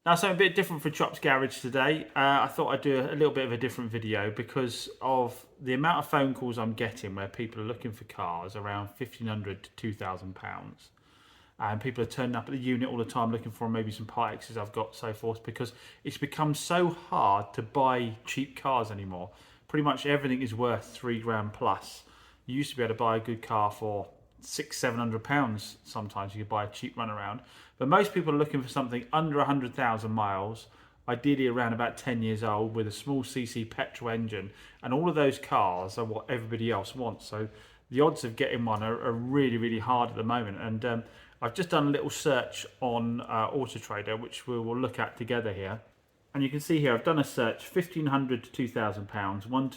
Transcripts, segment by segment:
Now, something a bit different for Chop's Garage today. I thought I'd do a little bit of a different video because of the amount of phone calls I'm getting where people are looking for cars around £1,500 to £2,000. And people are turning up at the unit all the time looking for maybe some Part X's I've got, so forth, because it's become so hard to buy cheap cars anymore. Pretty much everything is worth £3 grand plus. You used to be able to buy a good car for £600-700. Sometimes you could buy a cheap runaround, but most people are looking for something under 100,000 miles, ideally around about 10 years old, with a small CC petrol engine, and all of those cars are what everybody else wants. So the odds of getting one are really, really hard at the moment. And I've just done a little search on Auto Trader, which we will look at together here. And you can see here, I've done a search, £1,500 to £2,000, 1.2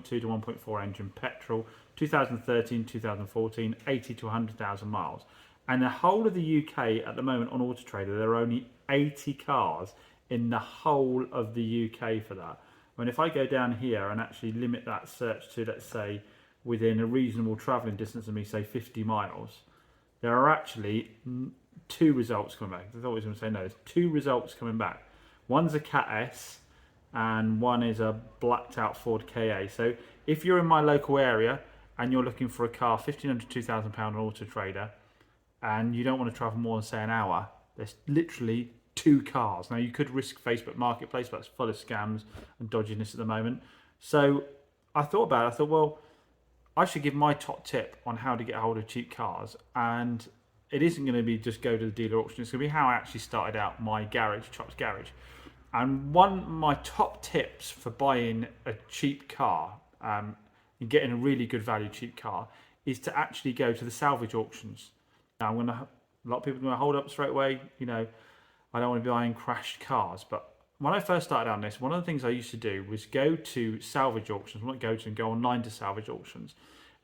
to 1.4 engine petrol, 2013, 2014, 80 to 100,000 miles. And the whole of the UK at the moment on Auto Trader, there are only 80 cars in the whole of the UK for that. I mean, if I go down here and actually limit that search to, let's say, within a reasonable travelling distance of me, say 50 miles, there are actually two results coming back. I thought I was going to say no, there's two results coming back. One's a Cat S and one is a blacked out Ford KA. So if you're in my local area and you're looking for a car, £1,500 to £2,000 on Auto Trader, and you don't want to travel more than say an hour, there's literally two cars. Now you could risk Facebook Marketplace, but it's full of scams and dodginess at the moment. So I thought about it. I thought, well, I should give my top tip on how to get hold of cheap cars, and it isn't going to be just go to the dealer auction. It's going to be how I actually started out my garage, Chop's Garage. And one of my top tips for buying a cheap car and getting a really good value cheap car is to actually go to the salvage auctions. Now, a lot of people are going to hold up straight away. You know, I don't want to be buying crashed cars, but when I first started on this, one of the things I used to do was go to salvage auctions, not go to and go online to salvage auctions,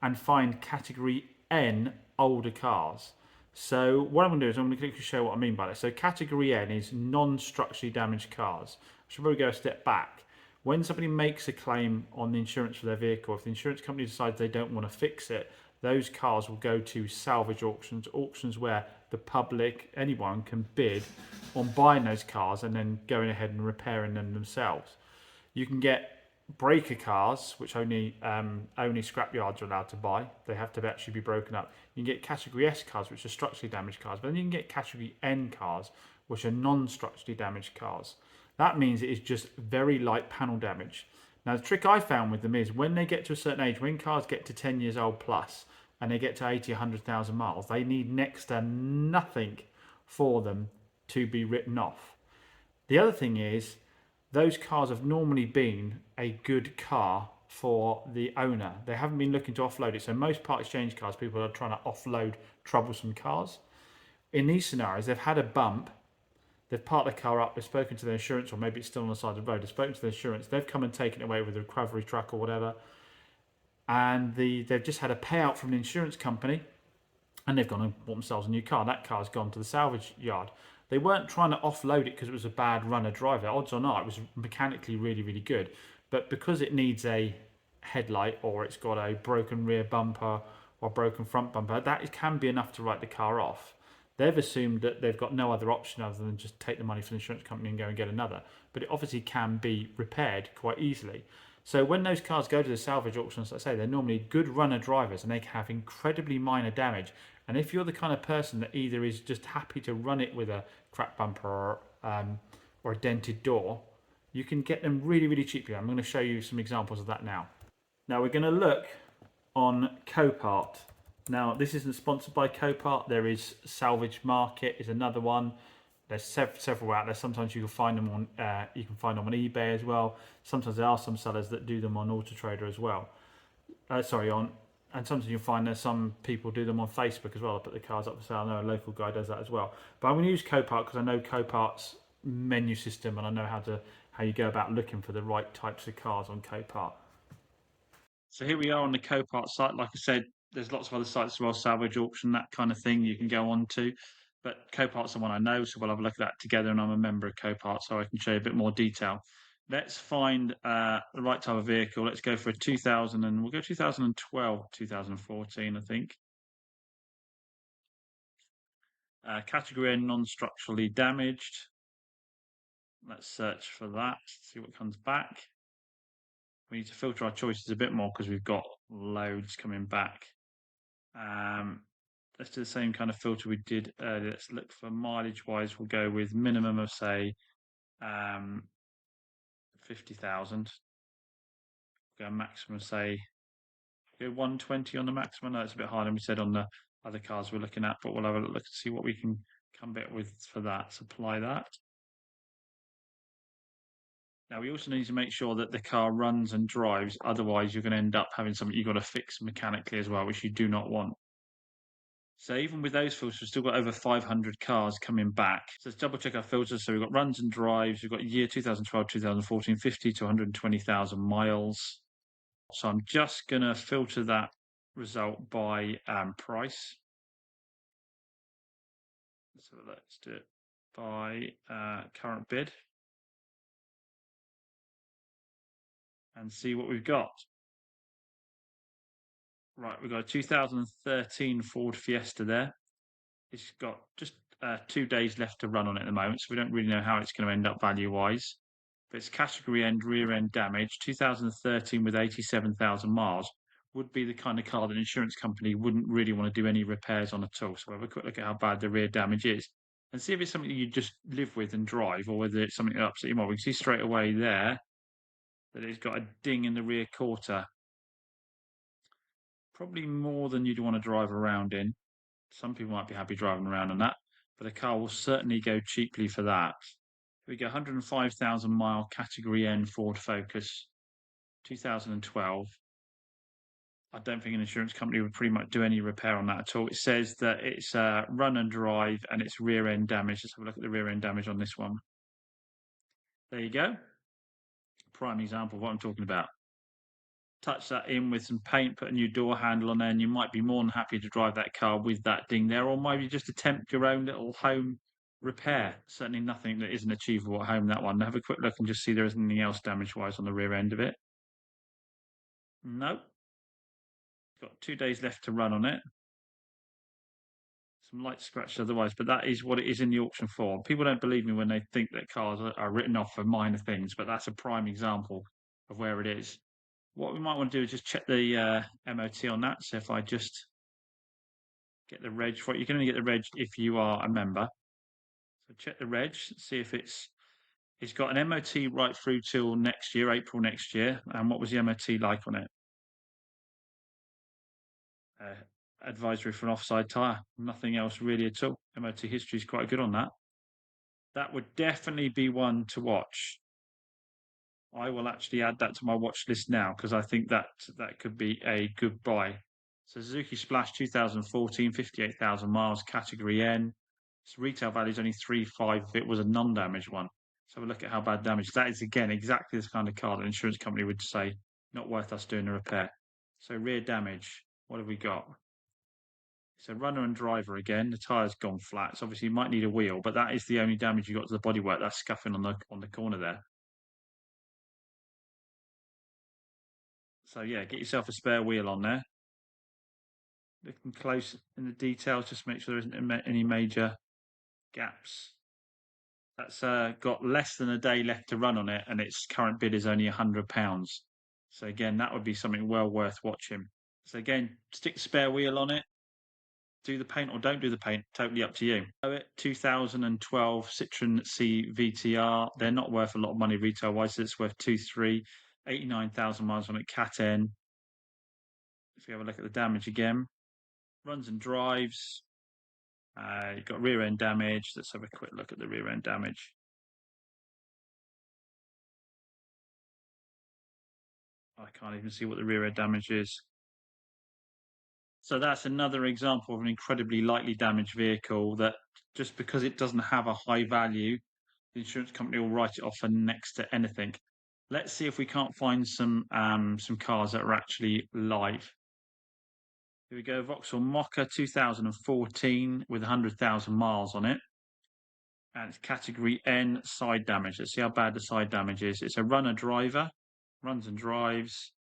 and find category N older cars. So what I'm going to do is I'm going to quickly show what I mean by this. So category N is non-structurally damaged cars. I should probably go a step back. When somebody makes a claim on the insurance for their vehicle, if the insurance company decides they don't want to fix it, those cars will go to salvage auctions, auctions where the public, anyone can bid on buying those cars and then going ahead and repairing them themselves. You can get breaker cars, which only scrap yards are allowed to buy. They have to actually be broken up. You can get category S cars, which are structurally damaged cars, but then you can get category N cars, which are non-structurally damaged cars. That means it is just very light panel damage. Now, the trick I found with them is when they get to a certain age, when cars get to 10 years old plus, and they get to 80, 100,000 miles, they need next to nothing for them to be written off. The other thing is, those cars have normally been a good car for the owner. They haven't been looking to offload it. So most part exchange cars, people are trying to offload troublesome cars. In these scenarios, they've had a bump, they've parked the car up, they've spoken to the insurance, or maybe it's still on the side of the road, they've spoken to the insurance, they've come and taken it away with a recovery truck or whatever, and they've just had a payout from the insurance company, and they've gone and bought themselves a new car. That car's gone to the salvage yard. They weren't trying to offload it because it was a bad runner driver. Odds or not, it was mechanically really, really good. But because it needs a headlight, or it's got a broken rear bumper or broken front bumper, that can be enough to write the car off. They've assumed that they've got no other option other than just take the money from the insurance company and go and get another. But it obviously can be repaired quite easily. So when those cars go to the salvage auctions, like I say, they're normally good runner drivers and they have incredibly minor damage. And if you're the kind of person that either is just happy to run it with a cracked bumper or a dented door, you can get them really, really cheaply. I'm going to show you some examples of that now. Now we're going to look on Copart. Now this isn't sponsored by Copart. There is Salvage Market is another one. There's several out there. Sometimes you can find them on on eBay as well. Sometimes there are some sellers that do them on Auto Trader as well. And sometimes you'll find there's some people do them on Facebook as well. They put the cars up for sale. I know a local guy does that as well. But I'm going to use Copart because I know Copart's menu system and I know how you go about looking for the right types of cars on Copart. So here we are on the Copart site. Like I said, there's lots of other sites as well, salvage auction, that kind of thing you can go on to. But Copart's the one I know, so we'll have a look at that together, and I'm a member of Copart, so I can show you a bit more detail. Let's find the right type of vehicle. Let's go for a 2000, and we'll go 2012, 2014, I think. Category N, non-structurally damaged. Let's search for that, see what comes back. We need to filter our choices a bit more because we've got loads coming back. Let's do the same kind of filter we did earlier. Let's look for mileage wise. We'll go with minimum of say 50,000. Go maximum say go 120 on the maximum. No, it's a bit harder than we said on the other cars we're looking at, but we'll have a look and see what we can come back with for that. Supply that. Now we also need to make sure that the car runs and drives. Otherwise, you're going to end up having something you've got to fix mechanically as well, which you do not want. So even with those filters, we've still got over 500 cars coming back. So let's double check our filters. So we've got runs and drives. We've got year 2012, 2014, 50 to 120,000 miles. So I'm just going to filter that result by price. So let's do it by current bid and see what we've got. Right, we've got a 2013 Ford Fiesta there. It's got just 2 days left to run on it at the moment, so we don't really know how it's going to end up value-wise. But it's category end, rear end damage, 2013 with 87,000 miles, would be the kind of car that an insurance company wouldn't really want to do any repairs on at all. So we'll have a quick look at how bad the rear damage is and see if it's something you just live with and drive or whether it's something that upsets you more. We can see straight away there that it's got a ding in the rear quarter. Probably more than you'd want to drive around in. Some people might be happy driving around on that, but a car will certainly go cheaply for that. We go 105,000 mile category N Ford Focus, 2012. I don't think an insurance company would pretty much do any repair on that at all. It says that it's run and drive and it's rear end damage. Let's have a look at the rear end damage on this one. There you go. Prime example of what I'm talking about. Touch that in with some paint, put a new door handle on there, and you might be more than happy to drive that car with that ding there, or maybe just attempt your own little home repair. Certainly nothing that isn't achievable at home, that one. Have a quick look and just see there isn't anything else damage-wise on the rear end of it. Nope. Got 2 days left to run on it. Some light scratches otherwise, but that is what it is in the auction for. People don't believe me when they think that cars are written off for minor things, but that's a prime example of where it is. What we might want to do is just check the MOT on that. So if I just get the reg for it, you can only get the reg if you are a member. So check the reg, see if it's got an MOT right through till next year, April next year. And what was the MOT like on it? Advisory for an offside tyre. Nothing else really at all. MOT history is quite good on that. That would definitely be one to watch. I will actually add that to my watch list now because I think that could be a good buy. So Suzuki Splash 2014, 58,000 miles, category N. Its retail value is only 3.5 if it was a non-damaged one. So have a look at how bad damage. That is again exactly this kind of car that an insurance company would say not worth us doing a repair. So rear damage. What have we got? It's a runner and driver again. The tire's gone flat. So obviously you might need a wheel, but that is the only damage you got to the bodywork. That's scuffing on the corner there. So yeah, get yourself a spare wheel on there. Looking close in the details, just make sure there isn't any major gaps. That's got less than a day left to run on it, and its current bid is only £100. So again, that would be something well worth watching. So again, stick the spare wheel on it. Do the paint or don't do the paint, totally up to you. 2012 Citroen C VTR. They're not worth a lot of money retail wise. So it's worth 2.3, 89,000 miles on it. Cat N. If we have a look at the damage again, runs and drives. You've got rear end damage. Let's have a quick look at the rear end damage. I can't even see what the rear end damage is. So that's another example of an incredibly lightly damaged vehicle that just because it doesn't have a high value, the insurance company will write it off for next to anything. Let's see if we can't find some cars that are actually live. Here we go, Vauxhall Mocha 2014 with 100,000 miles on it. And it's category N side damage. Let's see how bad the side damage is. It's a runner driver, runs and drives.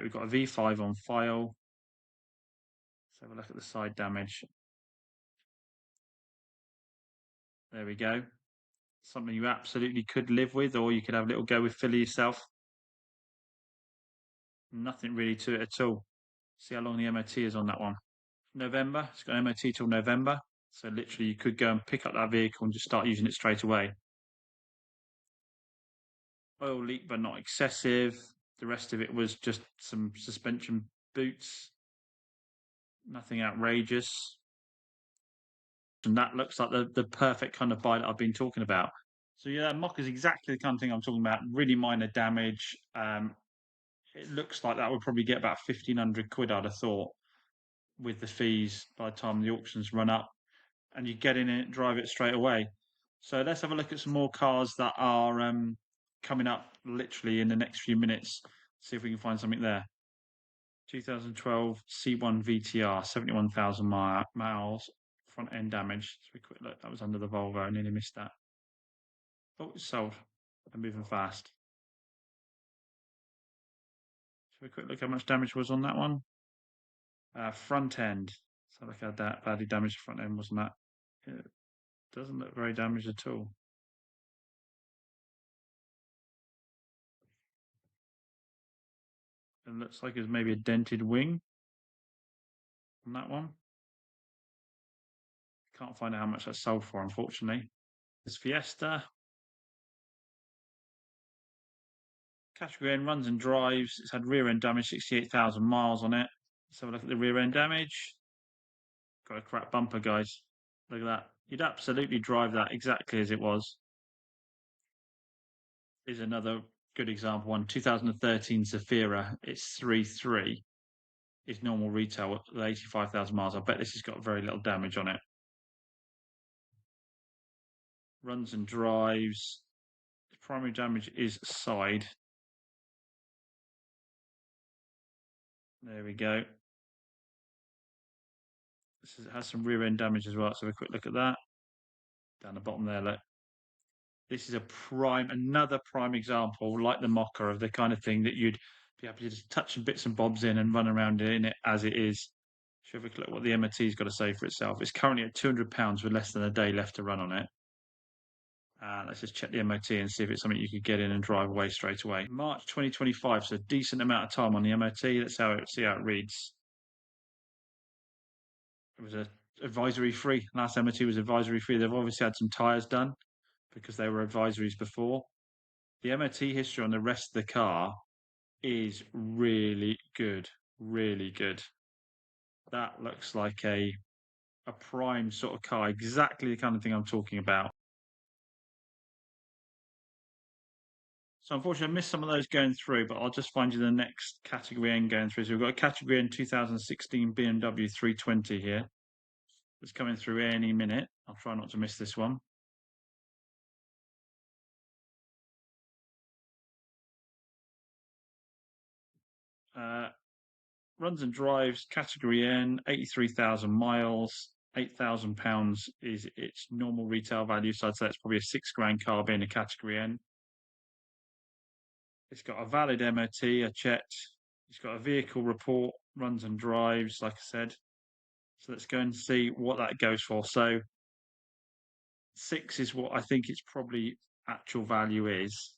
We've got a V5 on file. Let's have a look at the side damage. There we go. something you absolutely could live with, or you could have a little go with Philly yourself. Nothing really to it at all. See how long the MOT is on that one. November. It's got an MOT till November. So literally you could go and pick up that vehicle and just start using it straight away. Oil leak, but not excessive. The rest of it was just some suspension boots. Nothing outrageous. And that looks like the perfect kind of buy that I've been talking about. So yeah, that mock is exactly the kind of thing I'm talking about. Really minor damage. It looks like that would probably get about 1,500 quid, I'd have thought, with the fees by the time the auctions run up, and you get in it, drive it straight away. So let's have a look at some more cars that are coming up literally in the next few minutes. See if we can find something there. 2012 C1 VTR, 71,000 miles, front end damage. Let's have a quick look. That was under the Volvo. I nearly missed that. Oh, it's sold. They're moving fast. Let's have a quick look how much damage was on that one. Front end. So look how that badly damaged the front end, wasn't that? It doesn't look very damaged at all. It looks like it's maybe a dented wing on that one. Can't find out how much that's sold for, unfortunately. This Fiesta. Category N runs and drives. It's had rear end damage, 68,000 miles on it. Let's have a look at the rear end damage. Got a crap bumper, guys. Look at that. You'd absolutely drive that exactly as it was. Is another good example one. 2013 Zafira. It's 3.3. It's normal retail at 85,000 miles. I bet this has got very little damage on it. Runs and drives. The primary damage is side. There we go. It has some rear end damage as well. So have a quick look at that. Down the bottom there, look. This is another prime example, like the Mocha, of the kind of thing that you'd be happy to just touch some bits and bobs in and run around in it as it is. Should we look what the MOT's got to say for itself? It's currently at £200 with less than a day left to run on it. Let's just check the MOT and see if it's something you could get in and drive away straight away. March 2025, so a decent amount of time on the MOT. Let's see how it reads. It was advisory free. Last MOT was advisory free. They've obviously had some tyres done because they were advisories before. The MOT history on the rest of the car is really good. Really good. That looks like a prime sort of car, exactly the kind of thing I'm talking about. So unfortunately, I missed some of those going through, but I'll just find you the next category N going through. So we've got a category N 2016 BMW 320 here. It's coming through any minute. I'll try not to miss this one. Runs and drives, category N, 83,000 miles, £8,000 is its normal retail value. So I'd say it's probably a £6,000 car being a category N. It's got a valid MOT, I checked. It's got a vehicle report, runs and drives, like I said. So let's go and see what that goes for. So 6 is what I think its probably actual value is.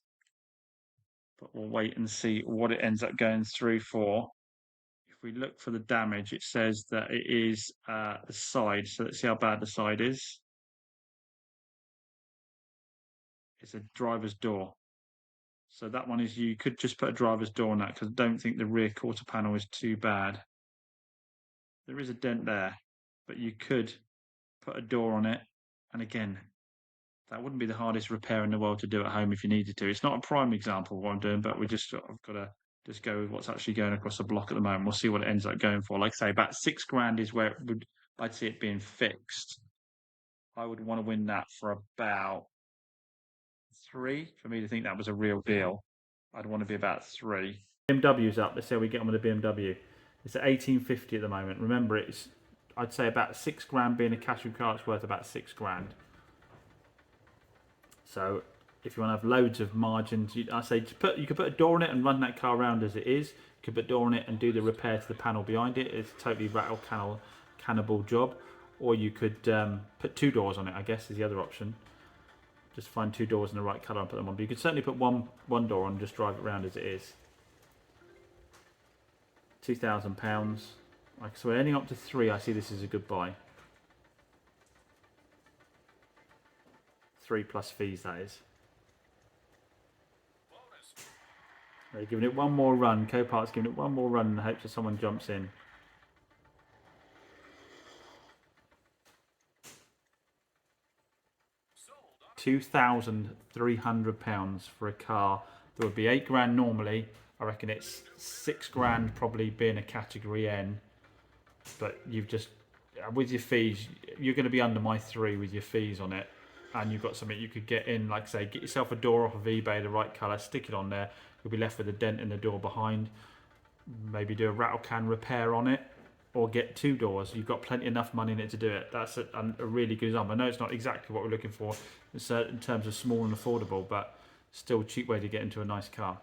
But we'll wait and see what it ends up going through for. If we look for the damage, it says that it is the side. So let's see how bad the side is. It's a driver's door. So that one is, you could just put a driver's door on that because I don't think the rear quarter panel is too bad. There is a dent there, but you could put a door on it. And again, that wouldn't be the hardest repair in the world to do at home if you needed to. It's not a prime example of what I'm doing, but we just sort of got to just go with what's actually going across the block at the moment. We'll see what it ends up going for. Like I say, about £6,000 is where I'd see it being fixed. I would want to win that for about 3 for me to think that was a real deal. I'd want to be about 3. BMW's up. Let's see how we get on with the BMW. It's at 1850 at the moment. Remember, I'd say about £6,000 being a category car. It's worth about £6,000. So if you want to have loads of margins, I say you could put a door on it and run that car around as it is. You could put a door on it and do the repair to the panel behind it. It's a totally rattle cannibal job. Or you could put 2 doors on it, I guess, is the other option. Just find 2 doors in the right colour and put them on. But you could certainly put one door on and just drive it around as it is. £2,000. Like, so anything up to 3, I see this is a good buy. 3 plus fees, that is. They're giving it one more run. Copart's giving it one more run in the hopes that someone jumps in. £2,300 for a car that would be 8 grand normally. I reckon it's 6 grand probably being a category N. But you've just, with your fees, you're going to be under my 3 with your fees on it. And you've got something you could get in, like say, get yourself a door off of eBay, the right colour, stick it on there. You'll be left with a dent in the door behind. Maybe do a rattle can repair on it, or get 2 doors. You've got plenty enough money in it to do it. That's a really good example. I know it's not exactly what we're looking for in terms of small and affordable, but still a cheap way to get into a nice car.